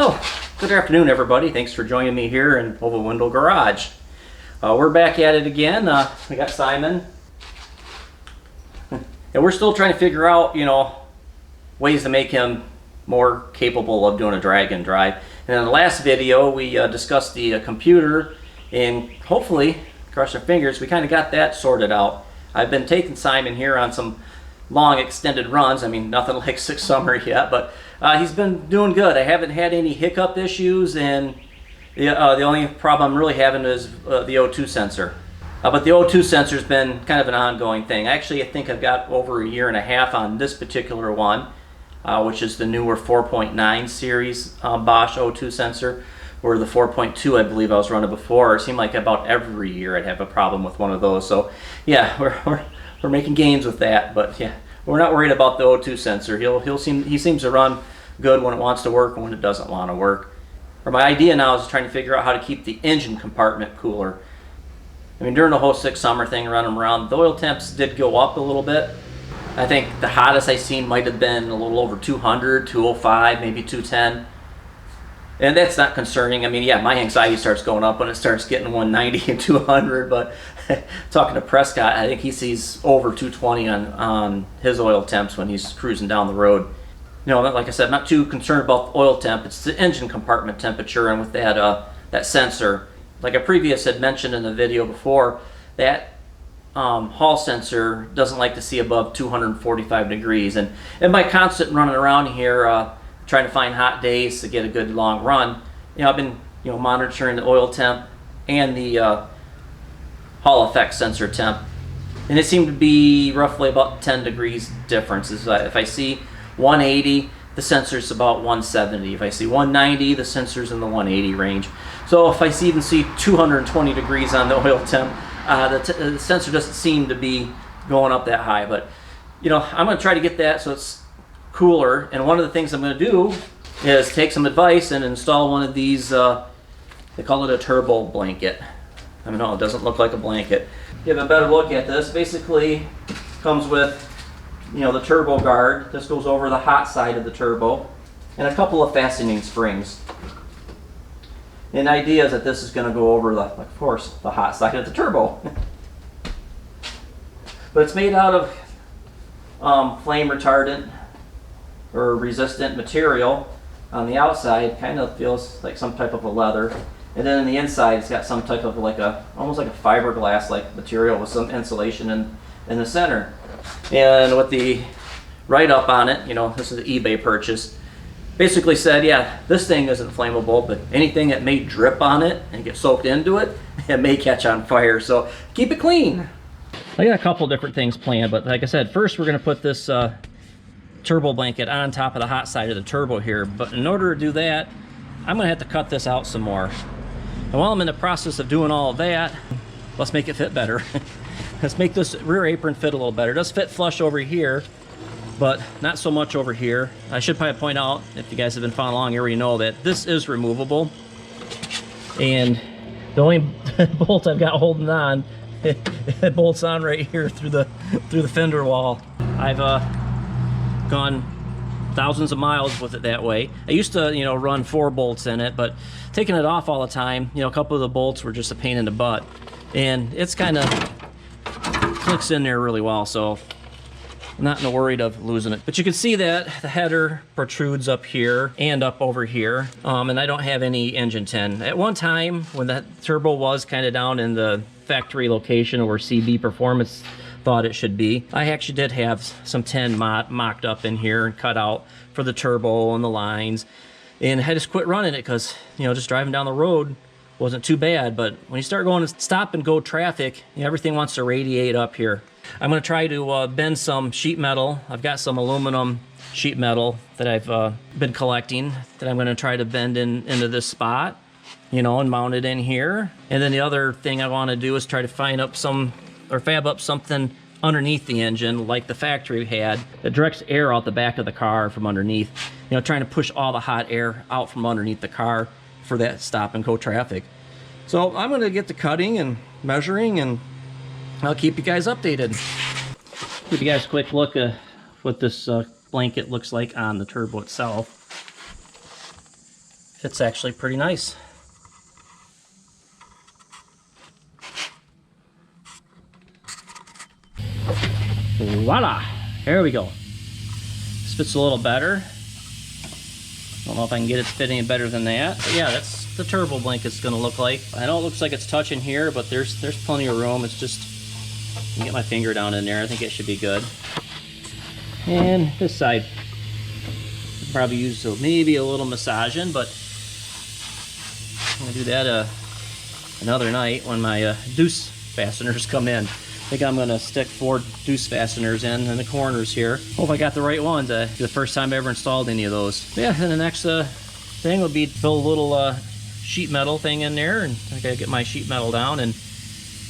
Oh, good afternoon, everybody. Thanks for joining me here in Oval Window Garage. We're back at it again. We got Simon. And we're still trying to figure out, ways to make him more capable of doing a drag and drive. And in the last video, we discussed the computer, and hopefully, cross our fingers, we kind of got that sorted out. I've been taking Simon here on some long extended runs. I mean, nothing like 6 summer yet, but he's been doing good. I haven't had any hiccup issues, and the only problem I'm really having is the O2 sensor. But the O2 sensor's been kind of an ongoing thing. Actually, I think I've got over 1.5 years on this particular one, which is the newer 4.9 series Bosch O2 sensor, or the 4.2 I believe I was running before. It seemed like about every year I'd have a problem with one of those. So yeah, we're making gains with that, but yeah, we're not worried about the O2 sensor. He seems to run good when it wants to work and when it doesn't want to work. Or my idea now is trying to figure out how to keep the engine compartment cooler. I mean, during the whole 6 summer thing running around, the oil temps did go up a little bit. I think the hottest I seen might have been a little over 200, 205, maybe 210. And that's not concerning. I mean, yeah, my anxiety starts going up when it starts getting 190 and 200, but talking to Prescott, I think he sees over 220 on his oil temps when he's cruising down the road. Like I said, not too concerned about the oil temp. It's the engine compartment temperature, and with that sensor, like I previously had mentioned in the video before, that hall sensor doesn't like to see above 245 degrees. And in my constant running around here, trying to find hot days to get a good long run, I've been monitoring the oil temp and the hall effect sensor temp, and it seemed to be roughly about 10 degrees difference. If I see 180, the sensor's about 170. If I see 190, the sensor's in the 180 range. So if I even see 220 degrees on the oil temp, the sensor doesn't seem to be going up that high. But I'm going to try to get that so it's cooler. And one of the things I'm going to do is take some advice and install one of these. They call it a turbo blanket. I know it doesn't look like a blanket. Give a better look at this. Basically, comes with the turbo guard. This goes over the hot side of the turbo, and a couple of fastening springs. And the idea is that this is going to go over of course, the hot side of the turbo. But it's made out of flame retardant or resistant material. On the outside, kind of feels like some type of a leather, and then on the inside, it's got some type of almost like a fiberglass like material with some insulation in the center. And with the write-up on it, this is an eBay purchase, basically said, yeah, this thing isn't flammable, but anything that may drip on it and get soaked into it, it may catch on fire. So keep it clean. I got a couple different things planned, but like I said, first we're going to put this turbo blanket on top of the hot side of the turbo here. But in order to do that, I'm going to have to cut this out some more. And while I'm in the process of doing all of that, let's make it fit better. Let's make this rear apron fit a little better. It does fit flush over here, but not so much over here. I should probably point out, if you guys have been following along, you already know that this is removable. And the only bolt I've got holding on, it bolts on right here through the fender wall. I've gone thousands of miles with it that way. I used to, run 4 bolts in it, but taking it off all the time, a couple of the bolts were just a pain in the butt. And it's kind of clicks in there really well, so I'm not in a worried of losing it. But you can see that the header protrudes up here and up over here, and I don't have any engine tin. At one time, when that turbo was kind of down in the factory location where CB Performance thought it should be, I actually did have some tin mocked up in here and cut out for the turbo and the lines, and I just quit running it because just driving down the road wasn't too bad. But when you start going to stop and go traffic, everything wants to radiate up here. I'm going to try to bend some sheet metal. I've got some aluminum sheet metal that I've been collecting that I'm going to try to bend into this spot, and mount it in here. And then the other thing I want to do is try to find up fab up something underneath the engine like the factory had that directs air out the back of the car from underneath, trying to push all the hot air out from underneath the car for that stop and go traffic. So I'm going to get to cutting and measuring, and I'll keep you guys updated. Give you guys a quick look at what this blanket looks like on the turbo itself. Fits actually pretty nice. Voila! There we go. This fits a little better. Don't know if I can get it to fit any better than that. But yeah, that's the turbo blanket's gonna look like. I know it looks like it's touching here, but there's plenty of room. It's just, I can get my finger down in there. I think it should be good. And this side, probably use maybe a little massaging, but I'm gonna do that another night when my deuce fasteners come in. I think I'm gonna stick 4 deuce fasteners in the corners here. Hope I got the right ones. The first time I ever installed any of those. Yeah, and the next thing would be to build a little sheet metal thing in there, and I gotta get my sheet metal down and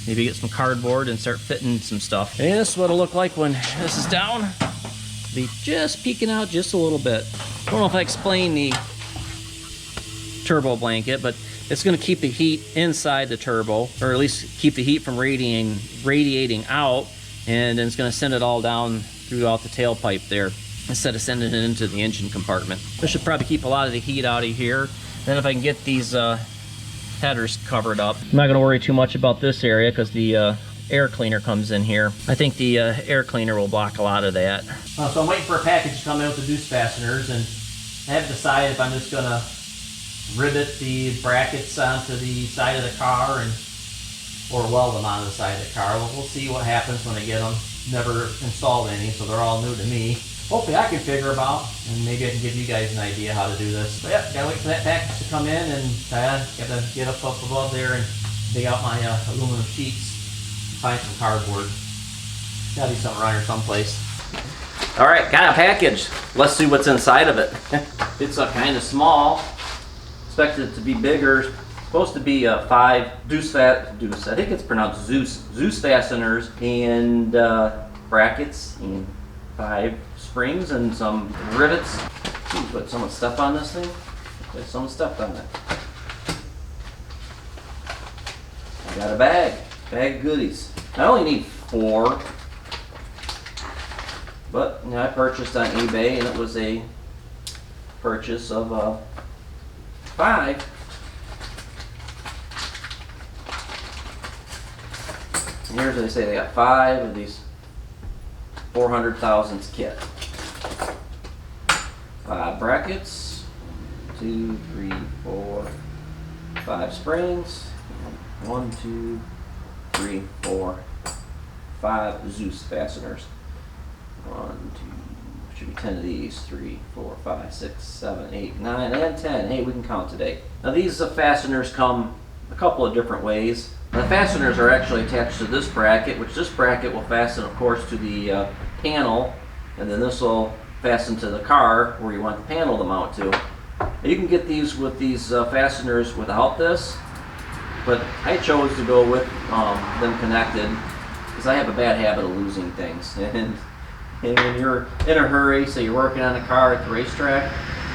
maybe get some cardboard and start fitting some stuff. And this is what it'll look like when this is down. Be just peeking out just a little bit. I don't know if I explained the turbo blanket, but it's going to keep the heat inside the turbo, or at least keep the heat from radiating out, and then it's going to send it all down throughout the tailpipe there instead of sending it into the engine compartment. This should probably keep a lot of the heat out of here. Then if I can get these headers covered up, I'm not going to worry too much about this area because the air cleaner comes in here. I think the air cleaner will block a lot of that. So I'm waiting for a package to come in with the deuce fasteners, and I haven't decided if I'm just going to rivet the brackets onto the side of the car or weld them onto the side of the car. We'll see what happens when I get them. Never installed any, so they're all new to me. Hopefully I can figure them out, and maybe I can give you guys an idea how to do this. But yeah, gotta wait for that package to come in, and gotta get up above there and dig out my aluminum sheets, find some cardboard. Gotta be something around here someplace. All right, got a package. Let's see what's inside of it. It's kind of small. Expected it to be bigger. Supposed to be 5 deuce. I think it's pronounced Zeus fasteners, and brackets, and 5 springs, and some rivets. Put someone stuff on this thing. Put someone stuff on it. I got a bag of goodies. I only need 4, but I purchased on eBay, and it was a purchase of 5. And here's what they say, they got 5 of these 400 thousandths kit. 5 brackets, 2, 3, 4, 5 springs, 1, 2, 3, 4, 5 Zeus fasteners. 1, 2, should be 10 of these. 3, 4, 5, 6, 7, 8, 9, and 10. Hey, we can count today. Now these fasteners come a couple of different ways. The fasteners are actually attached to this bracket, which this bracket will fasten, of course, to the panel, and then this will fasten to the car where you want the panel to mount to. You can get these with these fasteners without this, but I chose to go with them connected because I have a bad habit of losing things. And when you're in a hurry, so you're working on a car at the racetrack,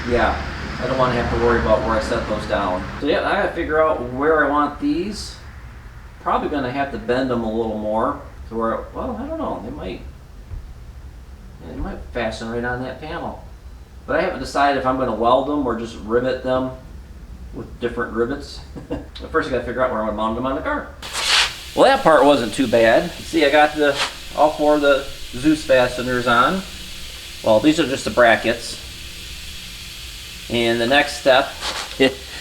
yeah, I don't want to have to worry about where I set those down. So yeah, I gotta figure out where I want these. Probably gonna have to bend them a little more to where, well, I don't know, they might fasten right on that panel. But I haven't decided if I'm gonna weld them or just rivet them with different rivets. But first I gotta figure out where I'm gonna mount them on the car. Well, that part wasn't too bad. See, I got all 4 of the Zeus fasteners on. Well, these are just the brackets. And the next step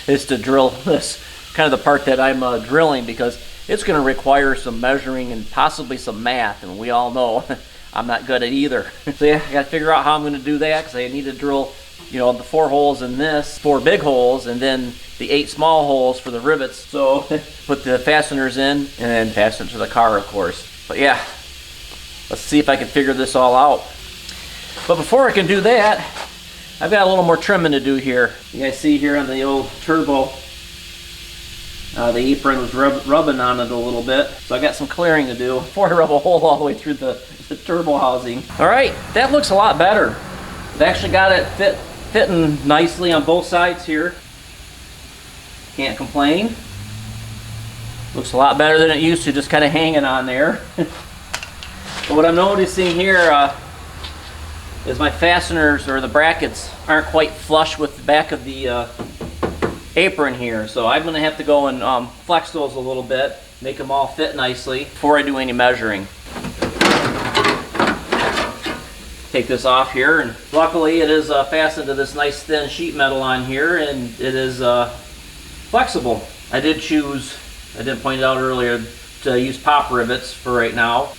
is to drill this, kind of the part that I'm drilling, because it's going to require some measuring and possibly some math, and we all know I'm not good at either. So yeah, I got to figure out how I'm going to do that, because I need to drill, the 4 holes in this, 4 big holes, and then the 8 small holes for the rivets. So put the fasteners in, and then fasten it to the car, of course. But yeah, let's see if I can figure this all out. But before I can do that, I've got a little more trimming to do here. You guys see here on the old turbo, the apron was rubbing on it a little bit. So I got some clearing to do before I rub a hole all the way through the turbo housing. All right, that looks a lot better. I've actually got it fitting nicely on both sides here. Can't complain. Looks a lot better than it used to, just kind of hanging on there. But what I'm noticing here is my fasteners, or the brackets, aren't quite flush with the back of the apron here. So I'm going to have to go and flex those a little bit, make them all fit nicely before I do any measuring. Take this off here, and luckily it is fastened to this nice thin sheet metal on here, and it is flexible. I did point it out earlier, to use pop rivets for right now.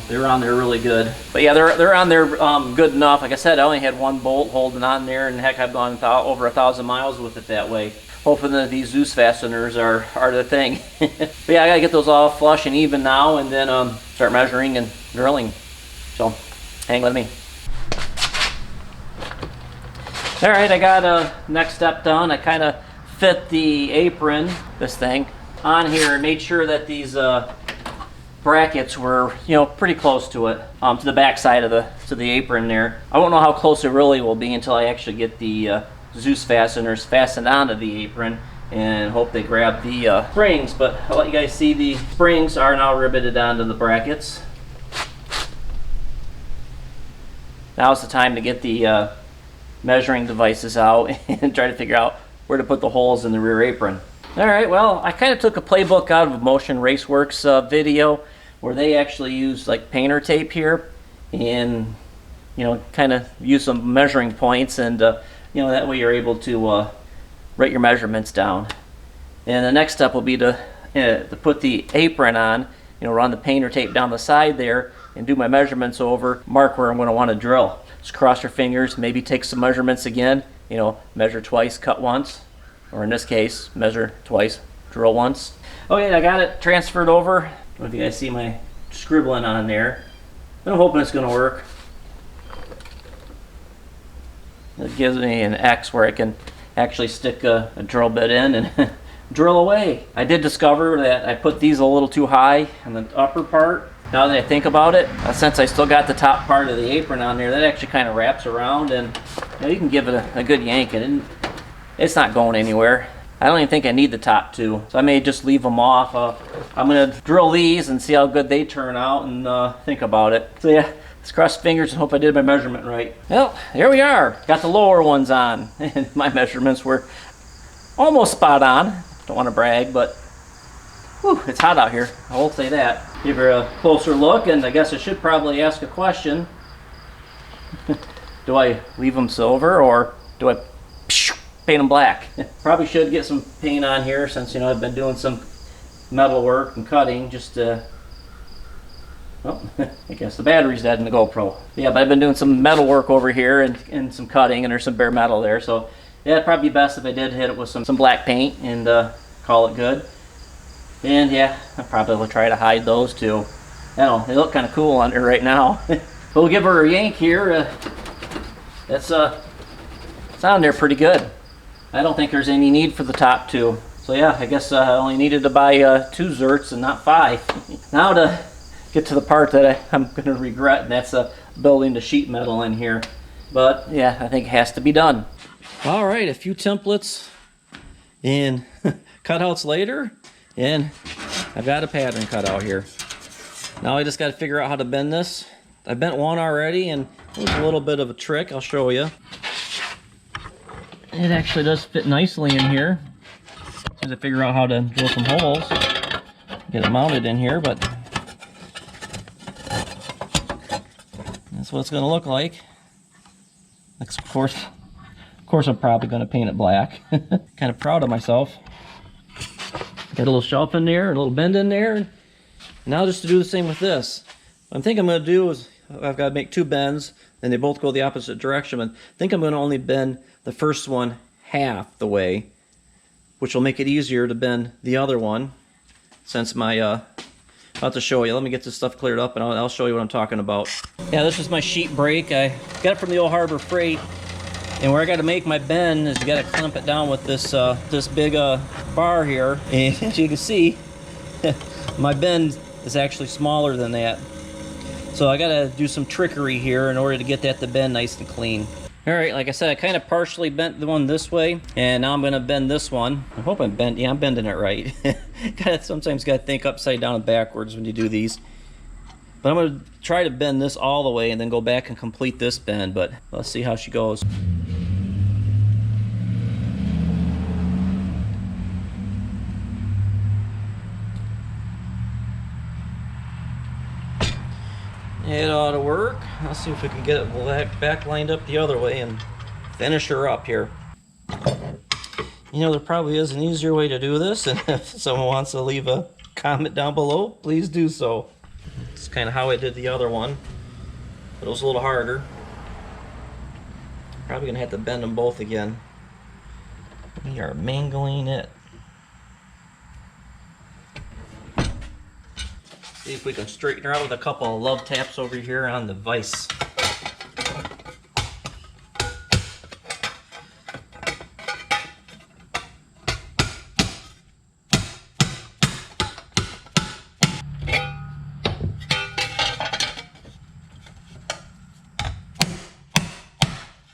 They're on there really good. But yeah, they're on there good enough. Like I said, I only had one bolt holding on there, and heck, I've gone over 1,000 miles with it that way. Hoping that these Zeus fasteners are the thing. But yeah, I gotta get those all flush and even now, and then start measuring and drilling. So hang with me. All right, I got next step done. I kind of fit the apron, this thing, on here and made sure that these brackets were, pretty close to it, to the back side of the apron there. I won't know how close it really will be until I actually get the Zeus fasteners fastened onto the apron and hope they grab the springs. But I'll let you guys see the springs are now riveted onto the brackets. Now's the time to get the measuring devices out and try to figure out where to put the holes in the rear apron. Alright, well, I kind of took a playbook out of a Motion Raceworks video where they actually use like painter tape here and kind of use some measuring points, and that way you're able to write your measurements down. And the next step will be to put the apron on, run the painter tape down the side there and do my measurements over, mark where I'm going to want to drill. Just cross your fingers, maybe take some measurements again, measure twice, cut once, or in this case, measure twice, drill once. Okay, I got it transferred over. I don't know if you guys see my scribbling on there. I'm hoping it's going to work. It gives me an X where I can actually stick a drill bit in and drill away. I did discover that I put these a little too high in the upper part. Now that I think about it, since I still got the top part of the apron on there, that actually kind of wraps around, and you can give it a good yank, and it's not going anywhere. I don't even think I need the top two, so I may just leave them off. I'm going to drill these and see how good they turn out and think about it. So yeah, let's cross fingers and hope I did my measurement right. Well, here we are. Got the lower ones on, and my measurements were almost spot on. Don't want to brag, but whew, it's hot out here. I will say that. Give her a closer look, and I guess I should probably ask a question. Do I leave them silver, or do I paint them black? Probably should get some paint on here, since I've been doing some metal work and cutting. Just oh, I guess the battery's dead in the GoPro. Yeah, but I've been doing some metal work over here and some cutting, and there's some bare metal there. So yeah, it'd probably be best if I did hit it with some black paint and call it good. And yeah, I'll probably try to hide those too. They look kind of cool on there right now. But we'll give her a yank here. It's on there pretty good. I don't think there's any need for the top two. So yeah, I guess I only needed to buy 2 zerts and not 5. Now to get to the part that I'm going to regret, and that's building the sheet metal in here. But yeah, I think it has to be done. All right, a few templates and cutouts later, and I've got a pattern cut out here. Now I just got to figure out how to bend this. I bent one already, and it was a little bit of a trick. I'll show you. It actually does fit nicely in here. Just to figure out how to drill some holes, get it mounted in here, but that's what it's going to look like. Of course, I'm probably going to paint it black. Kind of proud of myself. Got a little shelf in there, a little bend in there. Now just to do the same with this. What I think I'm going to do is I've got to make 2 bends, and they both go the opposite direction. But I think I'm going to only bend the first one half the way, which will make it easier to bend the other one. Since I'll have to show you. Let me get this stuff cleared up, and I'll show you what I'm talking about. Yeah, this is my sheet brake. I got it from the old Harbor Freight. And where I got to make my bend is you got to clamp it down with this this big bar here. And as you can see, my bend is actually smaller than that. So I got to do some trickery here in order to get that to bend nice and clean. All right, like I said, I kind of partially bent the one this way, and now I'm going to bend this one. I hope I'm bending. Yeah, I'm bending it right. Sometimes got to think upside down and backwards when you do these. But I'm going to try to bend this all the way and then go back and complete this bend, but let's see how she goes. It ought to work. Let's see if we can get it back lined up the other way and finish her up here. You know, there probably is an easier way to do this, and if someone wants to leave a comment down below, please do so. It's kind of how I did the other one, but it was a little harder. Probably gonna have to bend them both again. We are mangling it. See if we can straighten her out with a couple of love taps over here on the vise.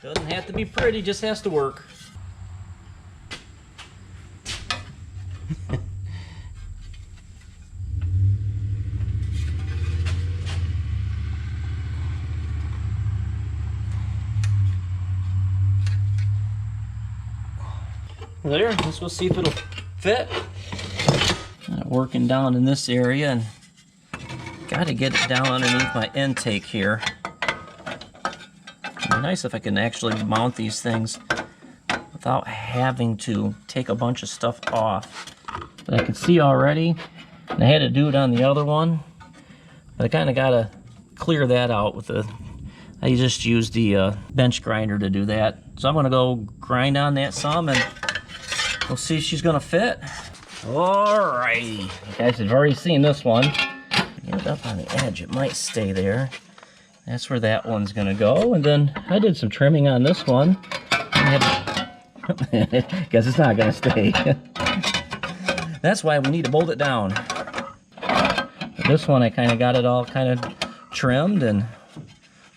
Doesn't have to be pretty, just has to work. There, let's go see if it'll fit. Working down in this area, and got to get it down underneath my intake here. It'd be nice if I can actually mount these things without having to take a bunch of stuff off. But I can see already, and I had to do it on the other one, but I kind of got to clear that out with the, I just used the bench grinder to do that. So I'm going to go grind on that some, and we'll see if she's going to fit. Alrighty. You guys have already seen this one. Get it up on the edge, it might stay there. That's where that one's going to go. And then I did some trimming on this one. Guess it's not going to stay. That's why we need to bolt it down. But this one I kind of got it all kind of trimmed, and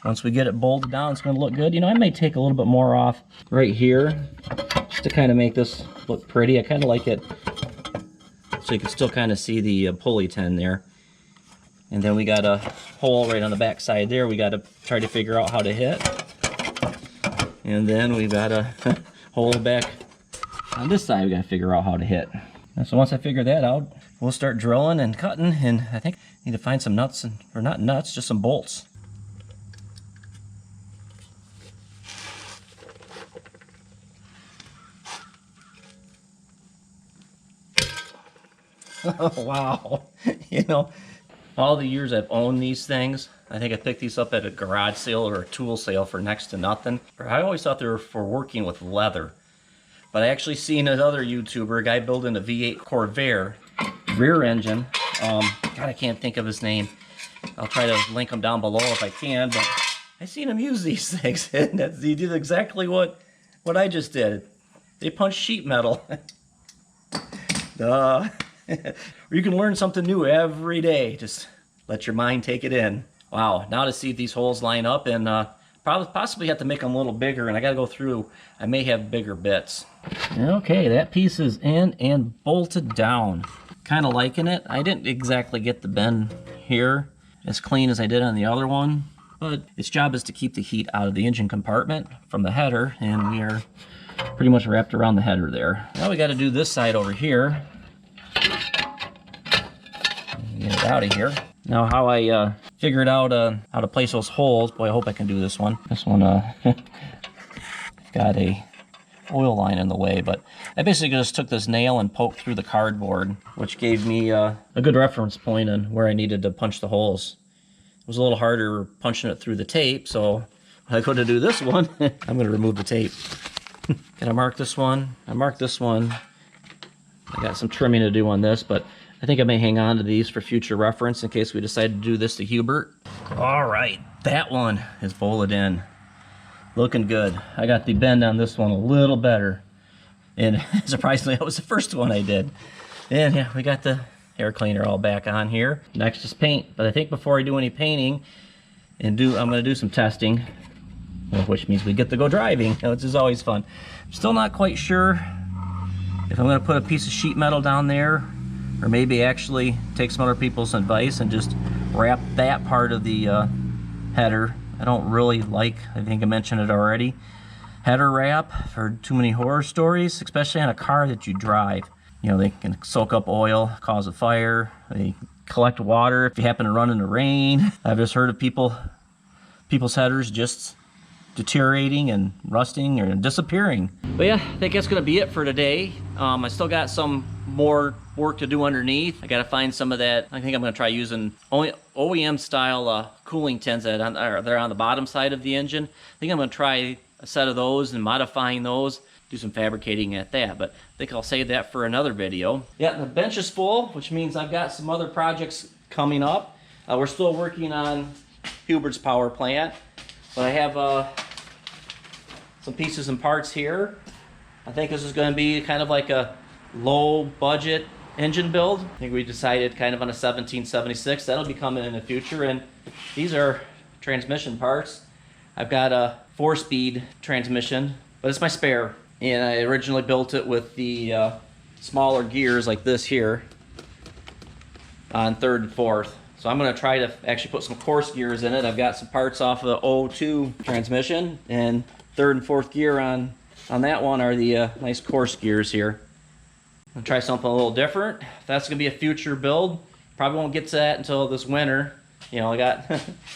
once we get it bolted down, it's going to look good. You know, I may take a little bit more off right here just to kind of make this look pretty. I kind of like it so you can still kind of see the pulley tin there. And then we got a hole right on the back side there we got to try to figure out how to hit. And then we've got a hole back on this side we got to figure out how to hit. And so once I figure that out, we'll start drilling and cutting, and I think I need to find some nuts, or not nuts, just some bolts. Oh, wow. You know, all the years I've owned these things, I think I picked these up at a garage sale or a tool sale for next to nothing. I always thought they were for working with leather. But I actually seen another YouTuber, a guy building a V8 Corvair rear engine. God, I can't think of his name. I'll try to link him down below if I can, but I seen him use these things, and he did exactly what I just did. They punched sheet metal. Duh. You can learn something new every day. Just let your mind take it in. Wow, now to see if these holes line up, and possibly have to make them a little bigger, and I got to go through. I may have bigger bits. Okay, that piece is in and bolted down. Kind of liking it. I didn't exactly get the bend here as clean as I did on the other one, but its job is to keep the heat out of the engine compartment from the header, and we are pretty much wrapped around the header there. Now we got to do this side over here. Get it out of here. Now how I figured out how to place those holes, boy, I hope I can do this one. This one got a oil line in the way, but I basically just took this nail and poked through the cardboard, which gave me a good reference point on where I needed to punch the holes. It was a little harder punching it through the tape, so when I go to do this one, I'm going to remove the tape. Gotta mark this one. I marked this one. I got some trimming to do on this, but I think I may hang on to these for future reference in case we decide to do this to Hubert. All right, that one is bolted in. Looking good. I got the bend on this one a little better. And surprisingly, that was the first one I did. And yeah, we got the air cleaner all back on here. Next is paint. But I think before I do any painting, I'm gonna do some testing, which means we get to go driving, which is always fun. I'm still not quite sure if I'm gonna put a piece of sheet metal down there, or maybe actually take some other people's advice and just wrap that part of the header. I don't really like, I think I mentioned it already, header wrap for too many horror stories, especially on a car that you drive. You know, they can soak up oil, cause a fire, they collect water if you happen to run in the rain. I've just heard of people's headers just deteriorating and rusting or disappearing. But yeah, I think that's gonna be it for today. I still got some more work to do underneath. I gotta find some of that. I think I'm gonna try using OEM style cooling tins that they're on the bottom side of the engine. I think I'm gonna try a set of those and modifying those, do some fabricating at that, but I think I'll save that for another video. Yeah, the bench is full, which means I've got some other projects coming up. We're still working on Hubert's power plant, but I have some pieces and parts here. I think this is going to be kind of like a low budget engine build. I think we decided kind of on a 1776. That'll be coming in the future, and these are transmission parts. I've got a 4-speed transmission, but it's my spare, and I originally built it with the smaller gears like this here on 3rd and 4th. So I'm going to try to actually put some coarse gears in it. I've got some parts off of the 02 transmission, and 3rd and 4th gear on that one are the nice coarse gears here. I'm going to try something a little different. That's going to be a future build. Probably won't get to that until this winter. You know, I got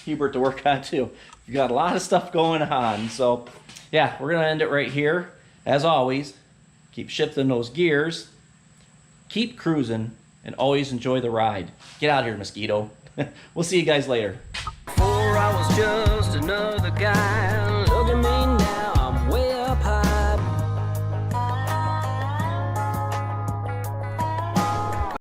Hubert to work on too. We got a lot of stuff going on. So yeah, we're going to end it right here. As always, keep shifting those gears, keep cruising, and always enjoy the ride. Get out of here, mosquito. We'll see you guys later. Before I was just another guy